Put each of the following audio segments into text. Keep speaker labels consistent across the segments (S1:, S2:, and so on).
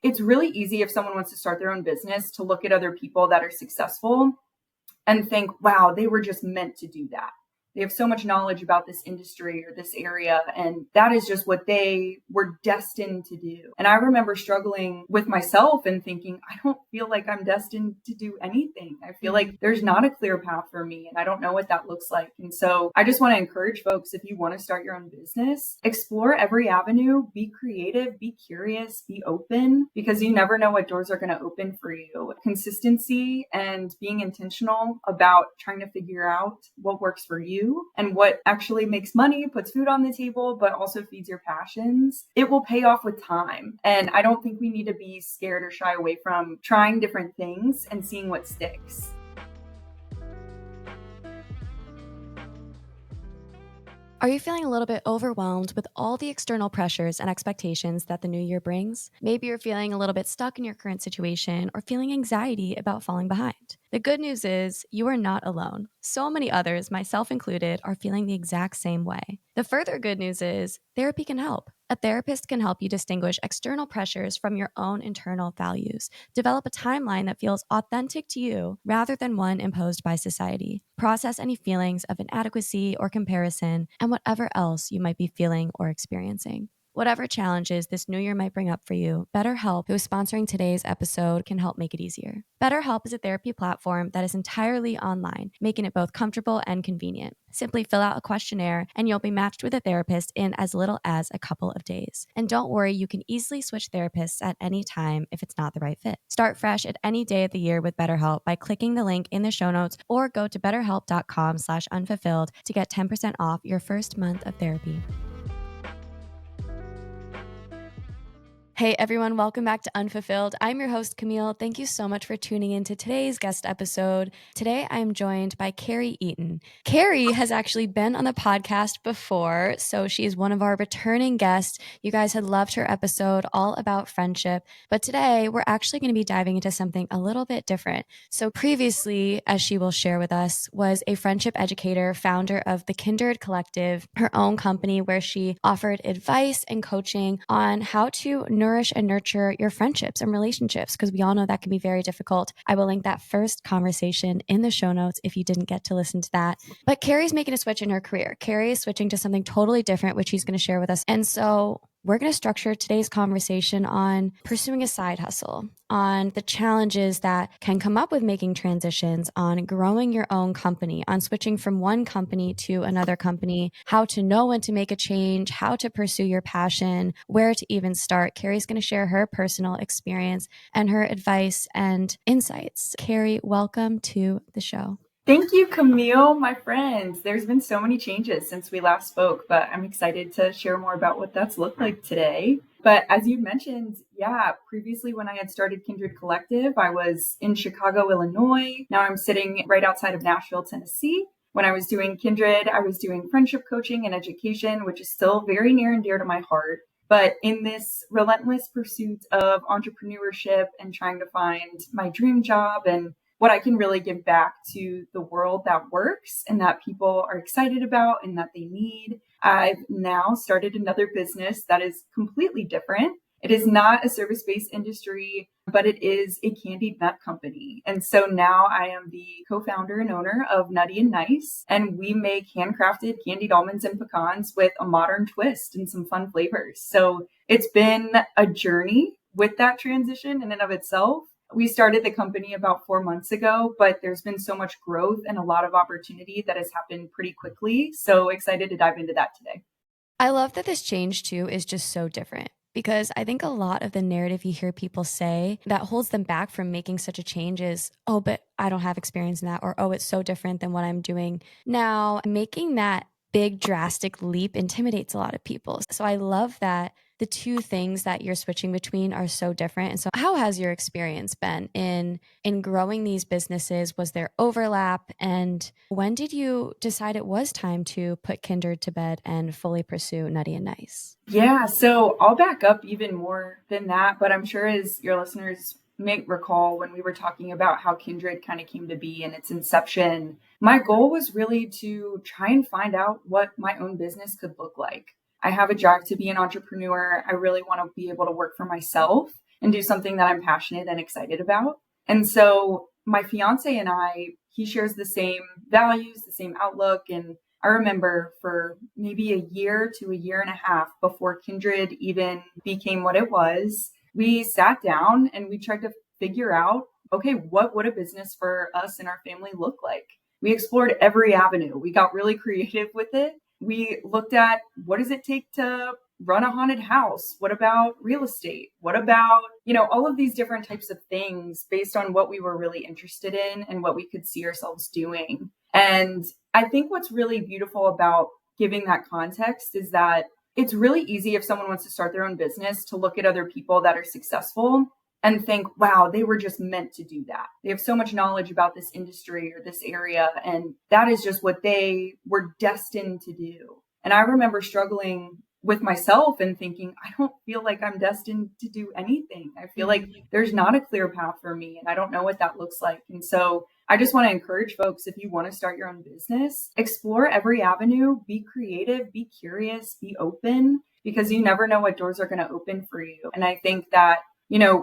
S1: it's really easy if someone wants to start their own business to look at other people that are successful and think, wow, they were just meant to do that. They have so much knowledge about this industry or this area, and that is just what they were destined to do. And I remember struggling with myself and thinking, I don't feel like I'm destined to do anything. I feel like there's not a clear path for me, and I don't know what that looks like. And so I just want to encourage folks, if you want to start your own business, explore every avenue, be creative, be curious, be open, because you never know what doors are going to open for you. Consistency and being intentional about trying to figure out what works for you and what actually makes money, puts food on the table, but also feeds your passions, it will pay off with time. And I don't think we need to be scared or shy away from trying different things and seeing what sticks.
S2: Are you feeling a little bit overwhelmed with all the external pressures and expectations that the new year brings? Maybe you're feeling a little bit stuck in your current situation or feeling anxiety about falling behind. The good news is you are not alone. So many others, myself included, are feeling the exact same way. The further good news is therapy can help. A therapist can help you distinguish external pressures from your own internal values. Develop a timeline that feels authentic to you rather than one imposed by society. Process any feelings of inadequacy or comparison and whatever else you might be feeling or experiencing. Whatever challenges this new year might bring up for you, BetterHelp, who is sponsoring today's episode, can help make it easier. BetterHelp is a therapy platform that is entirely online, making it both comfortable and convenient. Simply fill out a questionnaire and you'll be matched with a therapist in as little as a couple of days. And don't worry, you can easily switch therapists at any time if it's not the right fit. Start fresh at any day of the year with BetterHelp by clicking the link in the show notes or go to betterhelp.com/unfulfilled to get 10% off your first month of therapy. Hey everyone, welcome back to Unfulfilled. I'm your host, Camille. Thank you so much for tuning in to today's guest episode. Today, I'm joined by Carrie Eaton. Carrie has actually been on the podcast before, so she is one of our returning guests. You guys had loved her episode all about friendship, but today we're actually going to be diving into something a little bit different. So previously, as she will share with us, was a friendship educator, founder of the Kindred Collective, her own company where she offered advice and coaching on how to nourish and nurture your friendships and relationships, because we all know that can be very difficult. I will link that first conversation in the show notes if you didn't get to listen to that. But Carrie's making a switch in her career. Carrie is switching to something totally different, which she's going to share with us. And so we're going to structure today's conversation on pursuing a side hustle, on the challenges that can come up with making transitions, on growing your own company, on switching from one company to another company, how to know when to make a change, how to pursue your passion, where to even start. Carrie's going to share her personal experience and her advice and insights. Carrie, welcome to the show.
S1: Thank you, Camille, my friends. There's been so many changes since we last spoke, but I'm excited to share more about what that's looked like today. But as you mentioned, previously when I had started Kindred Collective, I was in Chicago, Illinois. Now I'm sitting right outside of Nashville, Tennessee. When I was doing Kindred, I was doing friendship coaching and education, which is still very near and dear to my heart. But in this relentless pursuit of entrepreneurship and trying to find my dream job and what I can really give back to the world that works and that people are excited about and that they need, I've now started another business that is completely different. It is not a service-based industry, but it is a candied nut company. And so now I am the co-founder and owner of Nutty and Nice, and we make handcrafted candied almonds and pecans with a modern twist and some fun flavors. So it's been a journey with that transition in and of itself. We started the company about 4 months ago, but there's been so much growth and a lot of opportunity that has happened pretty quickly. So excited to dive into that today.
S2: I love that this change too is just so different, because I think a lot of the narrative you hear people say that holds them back from making such a change is, oh, but I don't have experience in that, or, oh, it's so different than what I'm doing now. Making that big drastic leap intimidates a lot of people. So I love that the two things that you're switching between are so different. And so how has your experience been in growing these businesses? Was there overlap? And when did you decide it was time to put Kindred to bed and fully pursue Nutty and Nice?
S1: Yeah, so I'll back up even more than that, but I'm sure as your listeners may recall when we were talking about how Kindred kind of came to be in its inception, my goal was really to try and find out what my own business could look like. I have a drive to be an entrepreneur. I really want to be able to work for myself. and do something that I'm passionate and excited about. And so my fiance and he shares the same values, the same outlook. And I remember for maybe a year to a year and a half before Kindred even became what it was, we sat down and we tried to figure out, okay, what would a business for us and our family look like? We explored every avenue. We got really creative with it. We looked at, what does it take to run a haunted house? What about real estate? What about, all of these different types of things based on what we were really interested in and what we could see ourselves doing. And I think what's really beautiful about giving that context is that it's really easy if someone wants to start their own business to look at other people that are successful and think, wow, they were just meant to do that. They have so much knowledge about this industry or this area, and that is just what they were destined to do. And I remember struggling with myself and thinking, I don't feel like I'm destined to do anything. I feel like there's not a clear path for me, and I don't know what that looks like. And so I just want to encourage folks, if you want to start your own business, explore every avenue, be creative, be curious, be open, because you never know what doors are going to open for you. And I think that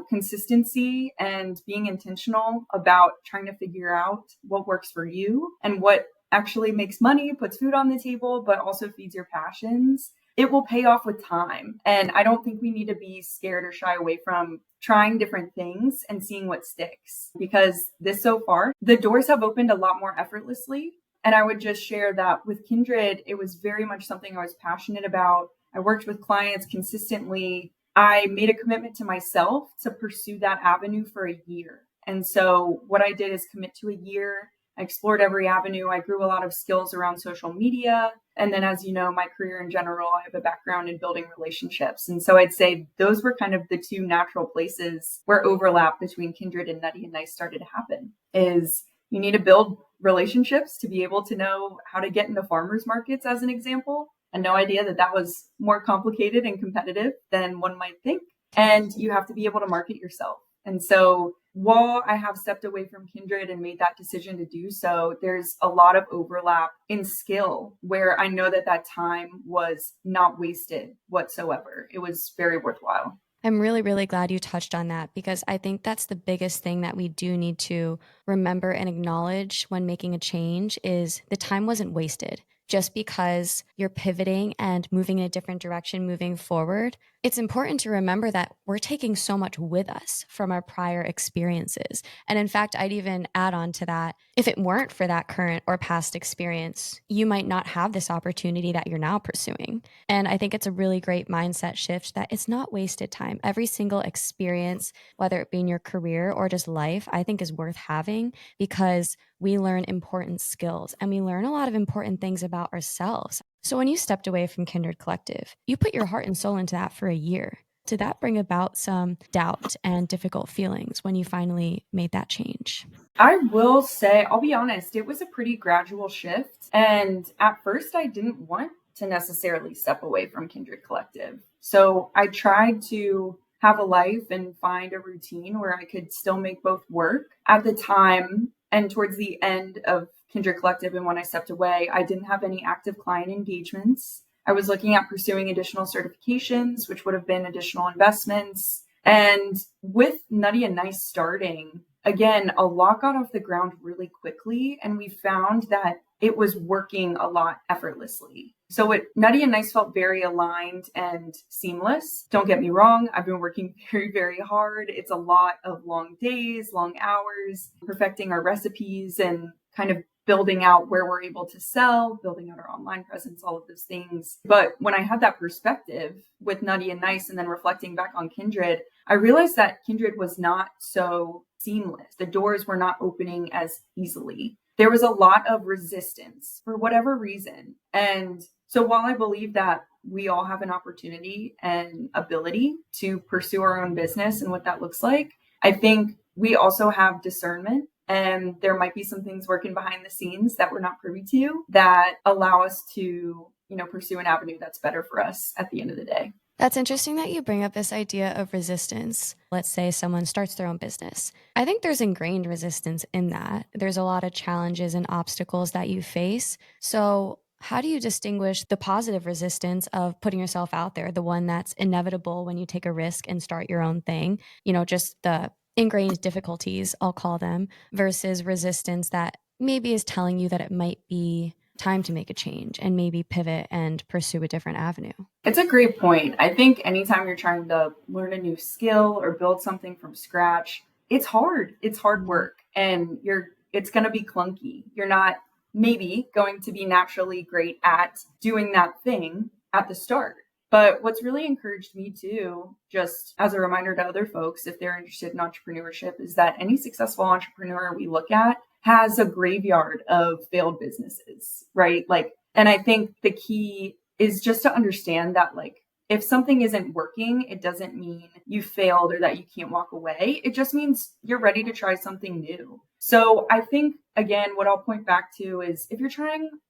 S1: consistency and being intentional about trying to figure out what works for you and what actually makes money, puts food on the table, but also feeds your passions, it will pay off with time. And I don't think we need to be scared or shy away from trying different things and seeing what sticks, because so far, the doors have opened a lot more effortlessly. And I would just share that with Kindred, it was very much something I was passionate about. I worked with clients consistently. I made a commitment to myself to pursue that avenue for a year. And so what I did is commit to a year. I explored every avenue. I grew a lot of skills around social media. And then, as you know, my career in general, I have a background in building relationships. And so I'd say those were kind of the two natural places where overlap between Kindred and Nutty and Nice started to happen. Is you need to build relationships to be able to know how to get into farmers markets, as an example. And no idea that was more complicated and competitive than one might think. And you have to be able to market yourself. And so while I have stepped away from Kindred and made that decision to do so, there's a lot of overlap in skill where I know that time was not wasted whatsoever. It was very worthwhile.
S2: I'm really, really glad you touched on that, because I think that's the biggest thing that we do need to remember and acknowledge when making a change is the time wasn't wasted. Just because you're pivoting and moving in a different direction moving forward, it's important to remember that we're taking so much with us from our prior experiences. And in fact, I'd even add on to that, if it weren't for that current or past experience, you might not have this opportunity that you're now pursuing. And I think it's a really great mindset shift that it's not wasted time. Every single experience, whether it be in your career or just life, I think is worth having, because we learn important skills and we learn a lot of important things about ourselves. So when you stepped away from Kindred Collective, you put your heart and soul into that for a year. Did that bring about some doubt and difficult feelings when you finally made that change?
S1: I will say, I'll be honest, it was a pretty gradual shift. And at first, I didn't want to necessarily step away from Kindred Collective. So I tried to have a life and find a routine where I could still make both work. At the time, and towards the end of Kindred Collective and when I stepped away, I didn't have any active client engagements. I was looking at pursuing additional certifications, which would have been additional investments. And with Nutty and Nice starting, again, a lot got off the ground really quickly. And we found that it was working a lot effortlessly. So Nutty and Nice felt very aligned and seamless. Don't get me wrong. I've been working very, very hard. It's a lot of long days, long hours, perfecting our recipes and kind of building out where we're able to sell, building out our online presence, all of those things. But when I had that perspective with Nutty and Nice and then reflecting back on Kindred, I realized that Kindred was not so seamless. The doors were not opening as easily. There was a lot of resistance for whatever reason. And so while I believe that we all have an opportunity and ability to pursue our own business and what that looks like, I think we also have discernment. And there might be some things working behind the scenes that we're not privy to that allow us to, pursue an avenue that's better for us at the end of the day.
S2: That's interesting that you bring up this idea of resistance. Let's say someone starts their own business. I think there's ingrained resistance in that. There's a lot of challenges and obstacles that you face. So how do you distinguish the positive resistance of putting yourself out there, the one that's inevitable when you take a risk and start your own thing, just the ingrained difficulties, I'll call them, versus resistance that maybe is telling you that it might be time to make a change and maybe pivot and pursue a different avenue?
S1: It's a great point. I think anytime you're trying to learn a new skill or build something from scratch, it's hard. It's hard work, and it's going to be clunky. You're not maybe going to be naturally great at doing that thing at the start. But what's really encouraged me too, just as a reminder to other folks, if they're interested in entrepreneurship, is that any successful entrepreneur we look at has a graveyard of failed businesses, right? And I think the key is just to understand that, if something isn't working, it doesn't mean you failed or that you can't walk away. It just means you're ready to try something new. So I think, again, what I'll point back to is if you're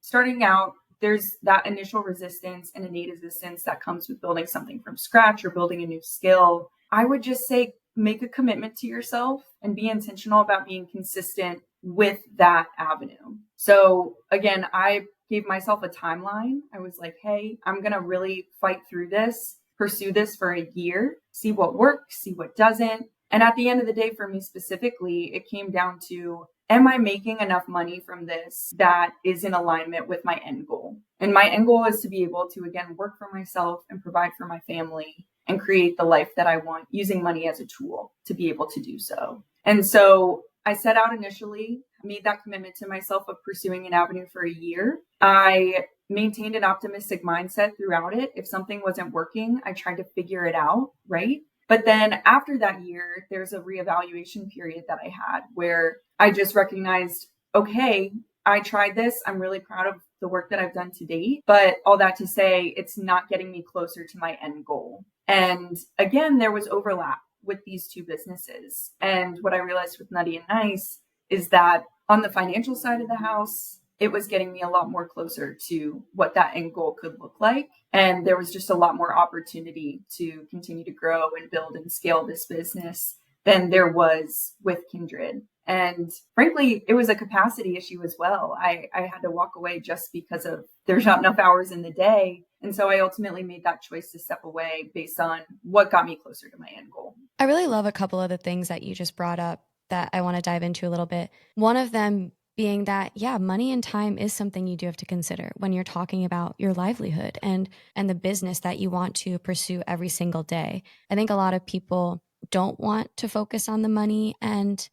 S1: starting out, there's that initial resistance and innate resistance that comes with building something from scratch or building a new skill. I would just say make a commitment to yourself and be intentional about being consistent with that avenue. So again, I gave myself a timeline. I was like, hey, I'm going to really fight through this, pursue this for a year, see what works, see what doesn't. And at the end of the day, for me specifically, it came down to, am I making enough money from this that is in alignment with my end goal? And my end goal is to be able to, again, work for myself and provide for my family and create the life that I want using money as a tool to be able to do so. And so I set out initially, made that commitment to myself of pursuing an avenue for a year. I maintained an optimistic mindset throughout it. If something wasn't working, I tried to figure it out, right? But then after that year, there's a reevaluation period that I had where I just recognized, okay, I tried this. I'm really proud of the work that I've done to date. But all that to say, it's not getting me closer to my end goal. And again, there was overlap with these two businesses. And what I realized with Nutty and Nice is that on the financial side of the house, it was getting me a lot more closer to what that end goal could look like. And there was just a lot more opportunity to continue to grow and build and scale this business than there was with Kindred. And frankly, it was a capacity issue as well. I had to walk away just because of there's not enough hours in the day. And so I ultimately made that choice to step away based on what got me closer to my end goal.
S2: I really love a couple of the things that you just brought up that I want to dive into a little bit. One of them being that, yeah, money and time is something you do have to consider when you're talking about your livelihood and the business that you want to pursue every single day. I think a lot of people don't want to focus on the money and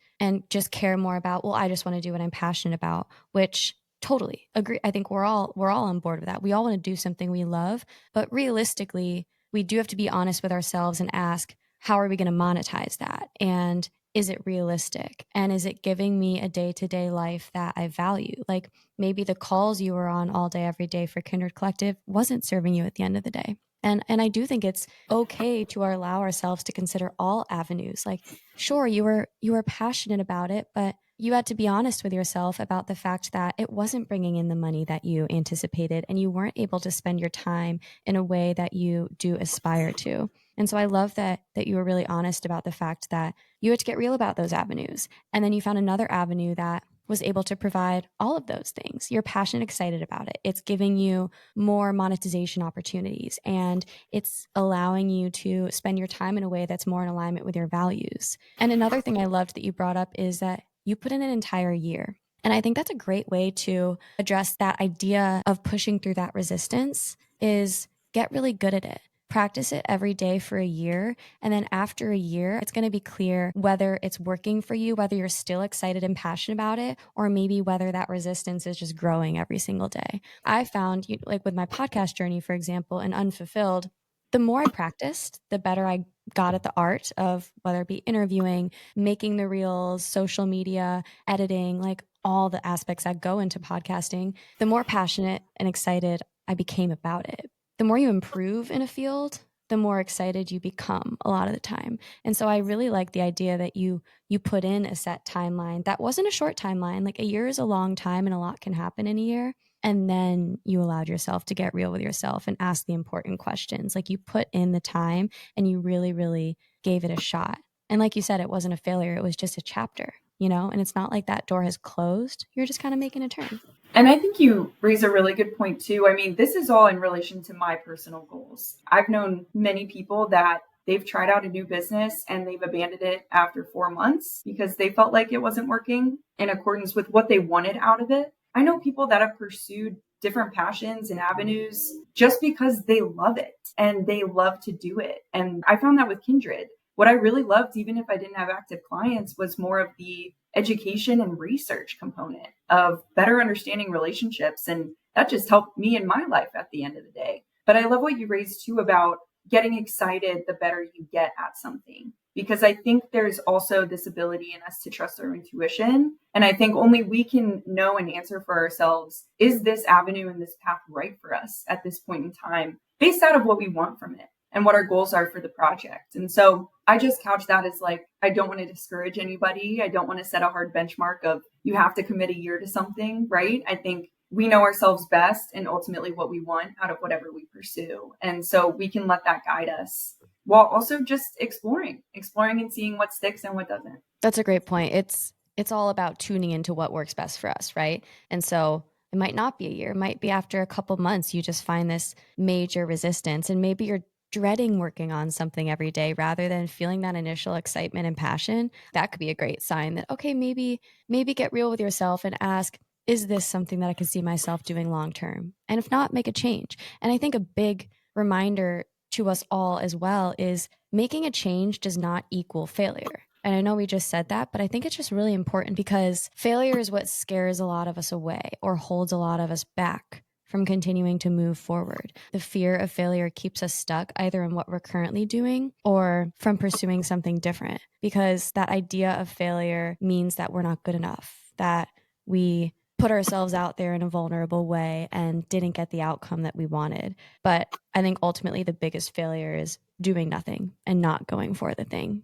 S2: just care more about, well, I just want to do what I'm passionate about, which totally agree. I think we're all on board with that. We all want to do something we love, but realistically, we do have to be honest with ourselves and ask, how are we going to monetize that? And is it realistic? And is it giving me a day-to-day life that I value? Like maybe the calls you were on all day, every day for Kindred Collective wasn't serving you at the end of the day. And I do think it's okay to allow ourselves to consider all avenues. Like, sure, you were passionate about it, but you had to be honest with yourself about the fact that it wasn't bringing in the money that you anticipated, and you weren't able to spend your time in a way that you do aspire to. And so I love that you were really honest about the fact that you had to get real about those avenues. And then you found another avenue that was able to provide all of those things. You're passionate, excited about it. It's giving you more monetization opportunities, and it's allowing you to spend your time in a way that's more in alignment with your values. And another thing I loved that you brought up is that you put in an entire year. And I think that's a great way to address that idea of pushing through that resistance is get really good at it. Practice it every day for a year. And then after a year, it's going to be clear whether it's working for you, whether you're still excited and passionate about it, or maybe whether that resistance is just growing every single day. I found, like with my podcast journey, for example, and Unfulfilled, the more I practiced, the better I got at the art of whether it be interviewing, making the reels, social media, editing, like all the aspects that go into podcasting, the more passionate and excited I became about it. The more you improve in a field, the more excited you become a lot of the time. And so I really like the idea that you put in a set timeline. That wasn't a short timeline. Like a year is a long time and a lot can happen in a year. And then you allowed yourself to get real with yourself and ask the important questions. Like you put in the time and you really, really gave it a shot. And like you said, it wasn't a failure. It was just a chapter. and it's not like that door has closed. You're just kind of making a turn.
S1: And I think you raise a really good point too. I mean, this is all in relation to my personal goals. I've known many people that they've tried out a new business and they've abandoned it after 4 months because they felt like it wasn't working in accordance with what they wanted out of it. I know people that have pursued different passions and avenues just because they love it and they love to do it. And I found that with Kindred. What I really loved, even if I didn't have active clients, was more of the education and research component of better understanding relationships. And that just helped me in my life at the end of the day. But I love what you raised too about getting excited the better you get at something. Because I think there's also this ability in us to trust our intuition. And I think only we can know and answer for ourselves, is this avenue and this path right for us at this point in time, based out of what we want from it and what our goals are for the project. And so I just couch that as like, I don't want to discourage anybody. I don't want to set a hard benchmark of you have to commit a year to something, right? I think we know ourselves best and ultimately what we want out of whatever we pursue. And so we can let that guide us while also just exploring and seeing what sticks and what doesn't.
S2: That's a great point. It's all about tuning into what works best for us, right? And so it might not be a year, it might be after a couple months, you just find this major resistance and maybe you're dreading working on something every day rather than feeling that initial excitement and passion. That could be a great sign that, okay, maybe get real with yourself and ask, is this something that I can see myself doing long term? And if not, make a change. And I think a big reminder to us all as well is making a change does not equal failure. And I know we just said that, but I think it's just really important because failure is what scares a lot of us away or holds a lot of us back from continuing to move forward. The fear of failure keeps us stuck either in what we're currently doing or from pursuing something different, because that idea of failure means that we're not good enough, that we put ourselves out there in a vulnerable way and didn't get the outcome that we wanted. But I think ultimately the biggest failure is doing nothing and not going for the thing,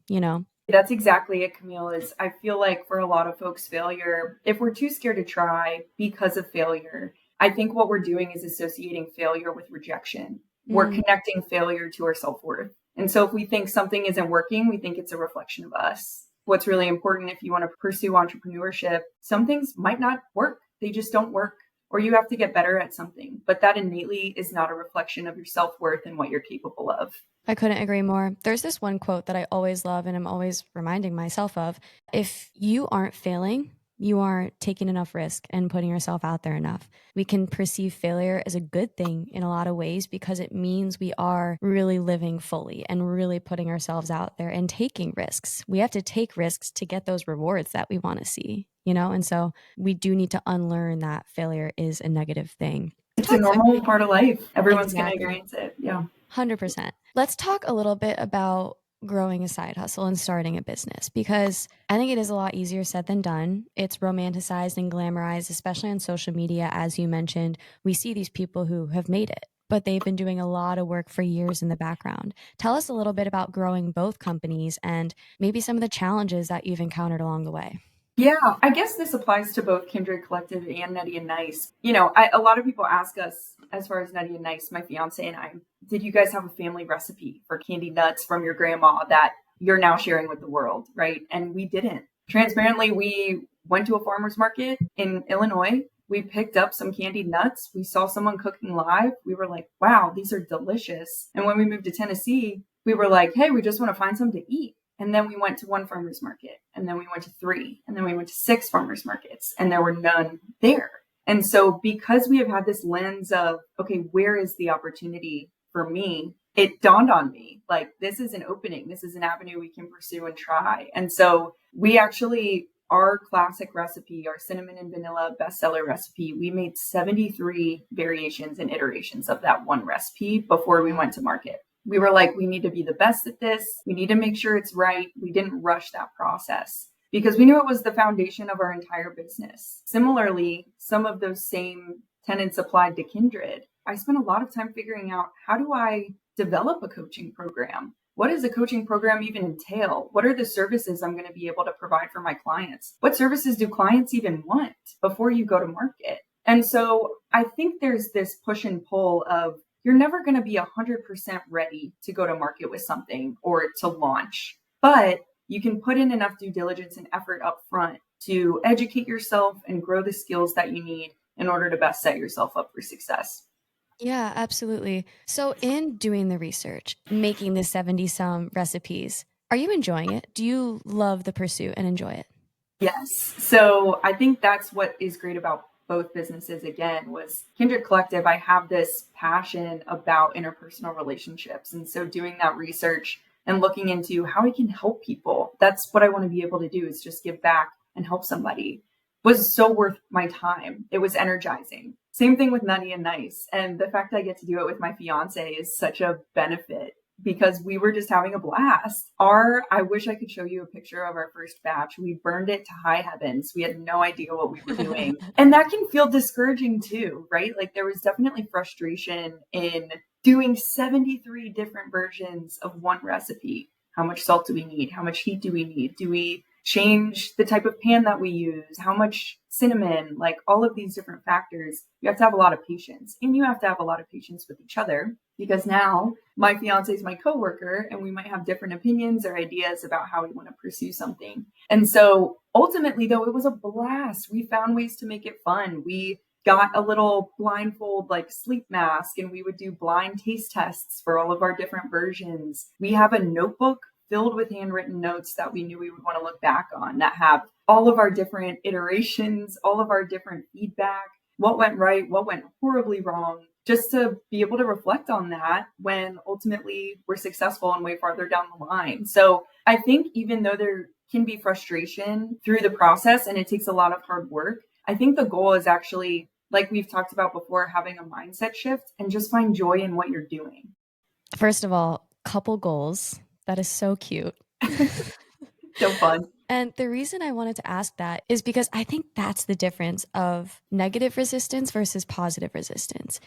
S1: That's exactly it, Camille. Is I feel like for a lot of folks, failure, if we're too scared to try because of failure, I think what we're doing is associating failure with rejection. We're connecting failure to our self-worth. And so if we think something isn't working, we think it's a reflection of us. What's really important if you want to pursue entrepreneurship, some things might not work. They just don't work. Or you have to get better at something. But that innately is not a reflection of your self-worth and what you're capable of.
S2: I couldn't agree more. There's this one quote that I always love and I'm always reminding myself of. If you aren't failing, you aren't taking enough risk and putting yourself out there enough. We can perceive failure as a good thing in a lot of ways because it means we are really living fully and really putting ourselves out there and taking risks. We have to take risks to get those rewards that we want to see, And so we do need to unlearn that failure is a negative thing.
S1: It's a normal part of life. Everyone's going to experience it. Yeah.
S2: 100%. Let's talk a little bit about growing a side hustle and starting a business, because I think it is a lot easier said than done. It's romanticized and glamorized, especially on social media. As you mentioned, we see these people who have made it, but they've been doing a lot of work for years in the background. Tell us a little bit about growing both companies and maybe some of the challenges that you've encountered along the way.
S1: Yeah, I guess this applies to both Kindred Collective and Nutty and Nice. A lot of people ask us, as far as Nutty and Nice, my fiance and I, did you guys have a family recipe for candy nuts from your grandma that you're now sharing with the world, right? And we didn't. Transparently, we went to a farmer's market in Illinois. We picked up some candied nuts. We saw someone cooking live. We were like, wow, these are delicious. And when we moved to Tennessee, we were like, hey, we just want to find something to eat. And then we went to one farmer's market, and then we went to 3, and then we went to 6 farmer's markets, and there were none there. And so because we have had this lens of, okay, where is the opportunity for me? It dawned on me, like, this is an opening. This is an avenue we can pursue and try. And so we actually, our classic recipe, our cinnamon and vanilla bestseller recipe, we made 73 variations and iterations of that one recipe before we went to market. We were like, we need to be the best at this. We need to make sure it's right. We didn't rush that process because we knew it was the foundation of our entire business. Similarly, some of those same tenets applied to Kindred. I spent a lot of time figuring out, how do I develop a coaching program? What does a coaching program even entail? What are the services I'm going to be able to provide for my clients? What services do clients even want before you go to market? And so I think there's this push and pull of, you're never going to be 100% ready to go to market with something or to launch, but you can put in enough due diligence and effort up front to educate yourself and grow the skills that you need in order to best set yourself up for success.
S2: Yeah, absolutely. So in doing the research, making the 70 some recipes, are you enjoying it? Do you love the pursuit and enjoy it?
S1: Yes. So I think that's what is great about both businesses again was Kindred Collective. I have this passion about interpersonal relationships. And so doing that research and looking into how I can help people, that's what I want to be able to do is just give back and help somebody was so worth my time. It was energizing. Same thing with Nutty and Nice. And the fact I get to do it with my fiance is such a benefit because we were just having a blast. I wish I could show you a picture of our first batch. We burned it to high heavens. We had no idea what we were doing. And that can feel discouraging too, right? Like there was definitely frustration in doing 73 different versions of one recipe. How much salt do we need? How much heat do we need? Do we change the type of pan that we use? How much cinnamon? Like all of these different factors. You have to have a lot of patience, and you have to have a lot of patience with each other because now my fiance is my coworker and we might have different opinions or ideas about how we want to pursue something. And so ultimately though, it was a blast. We found ways to make it fun. We got a little blindfold like sleep mask and we would do blind taste tests for all of our different versions. We have a notebook filled with handwritten notes that we knew we would want to look back on that have all of our different iterations, all of our different feedback, what went right, what went horribly wrong, just to be able to reflect on that when ultimately we're successful and way farther down the line. So I think even though there can be frustration through the process and it takes a lot of hard work, I think the goal is actually, like we've talked about before, having a mindset shift and just find joy in what you're doing.
S2: First of all, couple goals. That is so cute.
S1: So fun.
S2: And the reason I wanted to ask that is because I think that's the difference of negative resistance versus positive resistance.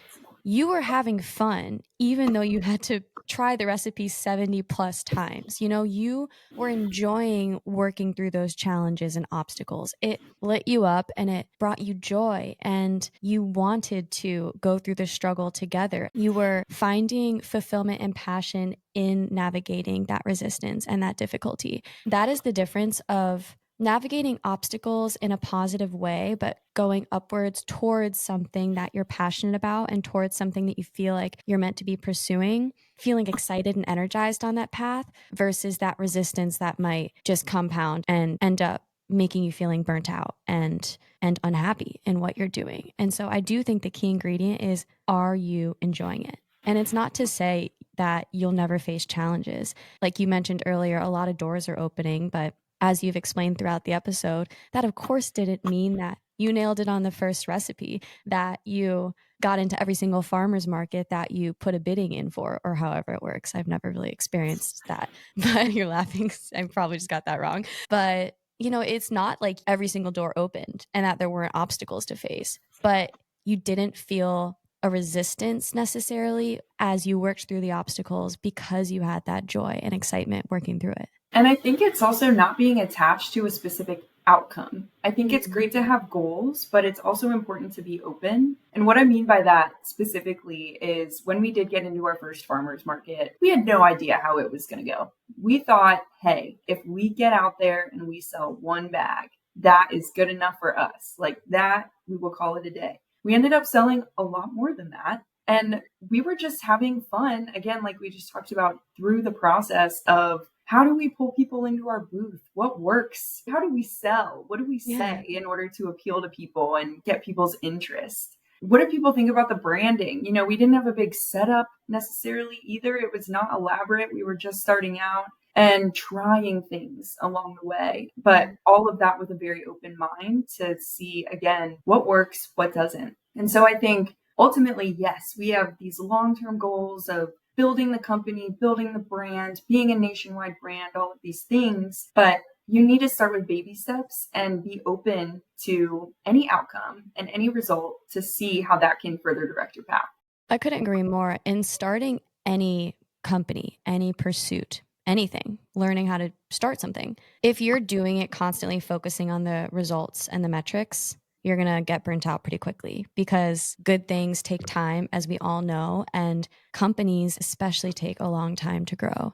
S2: You were having fun, even though you had to try the recipe 70 plus times. You know, you were enjoying working through those challenges and obstacles. It lit you up and it brought you joy, and you wanted to go through the struggle together. You were finding fulfillment and passion in navigating that resistance and that difficulty. That is the difference of navigating obstacles in a positive way, but going upwards towards something that you're passionate about and towards something that you feel like you're meant to be pursuing, feeling excited and energized on that path versus that resistance that might just compound and end up making you feeling burnt out and unhappy in what you're doing. And so I do think the key ingredient is, are you enjoying it? And it's not to say that you'll never face challenges. Like you mentioned earlier, a lot of doors are opening, but as you've explained throughout the episode, that of course didn't mean that you nailed it on the first recipe, that you got into every single farmer's market that you put a bidding in for, or however it works. I've never really experienced that, but you're laughing. I probably just got that wrong. But, you know, it's not like every single door opened and that there weren't obstacles to face, but you didn't feel a resistance necessarily as you worked through the obstacles because you had that joy and excitement working through it.
S1: And I think it's also not being attached to a specific outcome. I think it's great to have goals, but it's also important to be open. And what I mean by that specifically is when we did get into our first farmers market, we had no idea how it was going to go. We thought, hey, if we get out there and we sell one bag, that is good enough for us. Like that, we will call it a day. We ended up selling a lot more than that. And we were just having fun, again, like we just talked about, through the process of how do we pull people into our booth? What works? How do we sell? What do we say in order to appeal to people and get people's interest? What do people think about the branding? You know, we didn't have a big setup necessarily either. It was not elaborate. We were just starting out and trying things along the way. But all of that with a very open mind to see, again, what works, what doesn't. And so I think ultimately, yes, we have these long-term goals of building the company, building the brand, being a nationwide brand, all of these things. But you need to start with baby steps and be open to any outcome and any result to see how that can further direct your path.
S2: I couldn't agree more. In starting any company, any pursuit, anything, learning how to start something, if you're doing it constantly focusing on the results and the metrics, you're going to get burnt out pretty quickly because good things take time, as we all know, and companies especially take a long time to grow.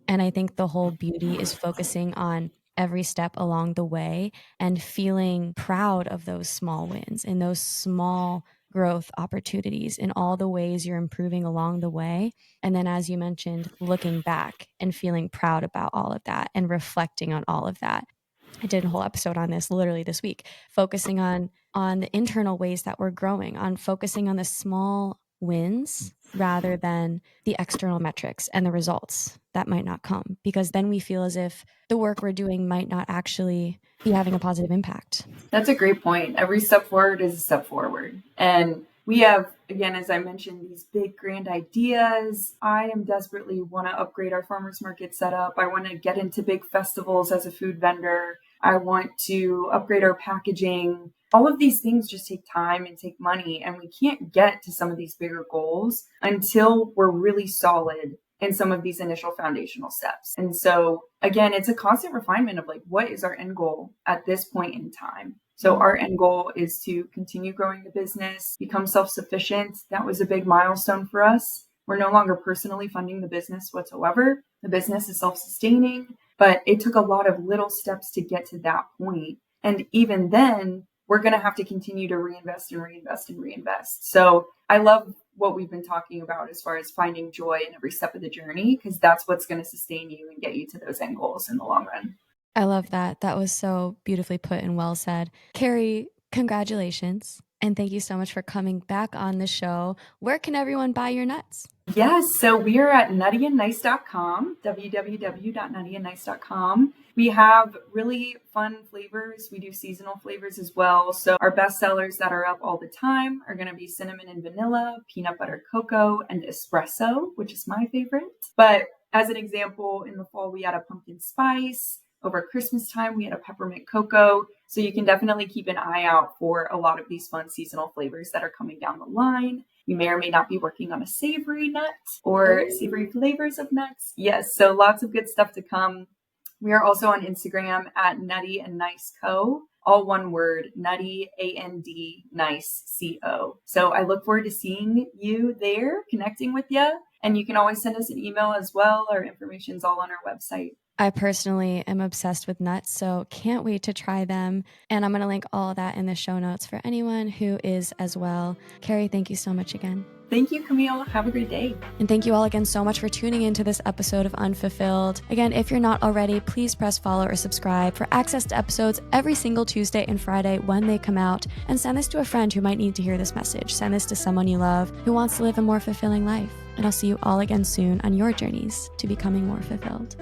S2: And I think the whole beauty is focusing on every step along the way and feeling proud of those small wins and those small growth opportunities in all the ways you're improving along the way. And then, as you mentioned, looking back and feeling proud about all of that and reflecting on all of that. I did a whole episode on this literally this week, focusing on the internal ways that we're growing, on focusing on the small wins rather than the external metrics and the results that might not come, because then we feel as if the work we're doing might not actually be having a positive impact.
S1: That's a great point. Every step forward is a step forward. And we have, again, as I mentioned, these big grand ideas. I am desperately want to upgrade our farmers market setup. I want to get into big festivals as a food vendor. I want to upgrade our packaging. All of these things just take time and take money. And we can't get to some of these bigger goals until we're really solid in some of these initial foundational steps. And so again, it's a constant refinement of like, what is our end goal at this point in time? So our end goal is to continue growing the business, become self-sufficient. That was a big milestone for us. We're no longer personally funding the business whatsoever. The business is self-sustaining, but it took a lot of little steps to get to that point. And even then, we're going to have to continue to reinvest and reinvest and reinvest. So I love what we've been talking about as far as finding joy in every step of the journey, because that's what's going to sustain you and get you to those end goals in the long run.
S2: I love that. That was so beautifully put and well said. Carrie, congratulations. And thank you so much for coming back on the show. Where can everyone buy your nuts?
S1: Yes, so we are at nuttyandnice.com, www.nuttyandnice.com. We have really fun flavors. We do seasonal flavors as well. So our best sellers that are up all the time are going to be cinnamon and vanilla, peanut butter cocoa, and espresso, which is my favorite. But as an example, in the fall, we had a pumpkin spice. Over Christmas time, we had a peppermint cocoa. So you can definitely keep an eye out for a lot of these fun seasonal flavors that are coming down the line. You may or may not be working on a savory nut or savory flavors of nuts. Yes, so lots of good stuff to come. We are also on Instagram at Nutty and Nice Co. All one word, Nutty, A-N-D, Nice, C-O. So I look forward to seeing you there, connecting with you. And you can always send us an email as well. Our information's all on our website.
S2: I personally am obsessed with nuts, so can't wait to try them. And I'm going to link all of that in the show notes for anyone who is as well. Carrie, thank you so much again.
S1: Thank you, Camille. Have a great day.
S2: And thank you all again so much for tuning into this episode of Unfulfilled. Again, if you're not already, please press follow or subscribe for access to episodes every single Tuesday and Friday when they come out. And send this to a friend who might need to hear this message. Send this to someone you love who wants to live a more fulfilling life. And I'll see you all again soon on your journeys to becoming more fulfilled.